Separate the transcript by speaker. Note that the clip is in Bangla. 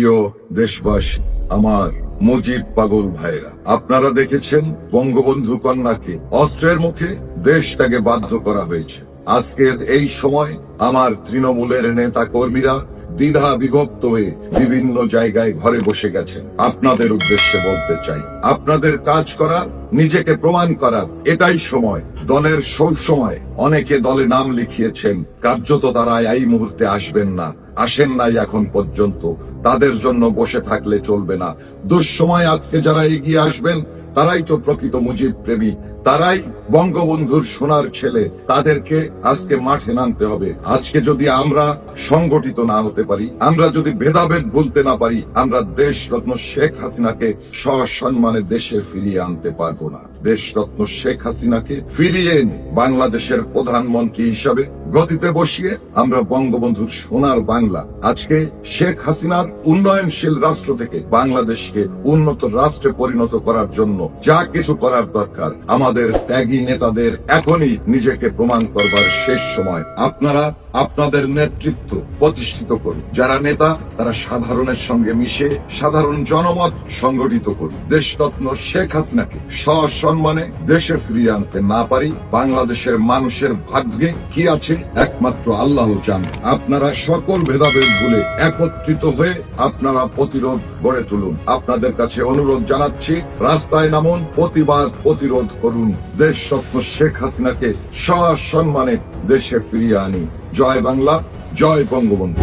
Speaker 1: প্রিয় দেশবাসী, আমার মুজিব পাগল ভাইরা, আপনারা দেখেছেন বঙ্গবন্ধু কন্যাকে অস্ত্রের মুখে দেশ ত্যাগে বাধ্য করা হয়েছে। আজকের এই সময় আমার তৃণমূলের নেতা কর্মীরা দ্বিধা বিভক্ত হয়ে বিভিন্ন জায়গায় ঘরে বসে গেছেন। আপনাদের উদ্দেশ্যে বলতে চাই, আপনাদের কাজ করা, নিজেকে প্রমাণ করার এটাই সময়। দলের সব সময় অনেকে দলে নাম লিখিয়েছেন, কার্যত তারা এই মুহূর্তে আসবেন না, আসেন নাই এখন পর্যন্ত। তাদের জন্য বসে থাকলে চলবে না। দুঃসময় আজকে যারা এগিয়ে আসবেন তারাই তো প্রকৃত মুজিব প্রেমী, তারাই বঙ্গবন্ধুর সোনার ছেলে। তাদেরকে আজকে মাঠে নামতে হবে। আজকে যদি আমরা সংগঠিত না হতে পারি, আমরা যদি ভেদাভেদ ভুলতে না পারি, আমরা দেশরত্ন শেখ হাসিনাকে সসম্মানে দেশে ফিরিয়ে আনতে পারবো না। দেশরত্ন শেখ হাসিনাকে ফিরিয়ে এনে বাংলাদেশের প্রধানমন্ত্রী হিসাবে গদিতে বসিয়ে আমরা বঙ্গবন্ধুর সোনার বাংলা, আজকে শেখ হাসিনার উন্নয়নশীল রাষ্ট্র থেকে বাংলাদেশকে উন্নত রাষ্ট্রে পরিণত করার জন্য যা কিছু করার দরকার, আমাদের ত্যাগী নেতাদের এখনই নিজেকে প্রমাণ করবার শেষ সময়। আপনারা আপনাদের নেতৃত্ব প্রতিষ্ঠিত করুন। যারা নেতা তারা সাধারণের সঙ্গে মিশে সাধারণ জনমত সংগঠিত করুন। দেশরত্ন শেখ হাসিনাকে সসম্মানে দেশে ফিরিয়ে আনতে না পারি, বাংলাদেশের মানুষের ভাগ্যে কি আছে একমাত্র আল্লাহ জানেন। আপনারা সকল ভেদাভেদ ভুলে একত্রিত হয়ে আপনারা প্রতিরোধ গড়ে তুলুন। আপনাদের কাছে অনুরোধ জানাচ্ছি, রাস্তায় নামুন, প্রতিবাদ প্রতিরোধ করুন। দেশরত্ন শেখ হাসিনাকে সসম্মানে দেশে ফিরিয়ে আনি। জয় বাংলা, জয় বঙ্গবন্ধু।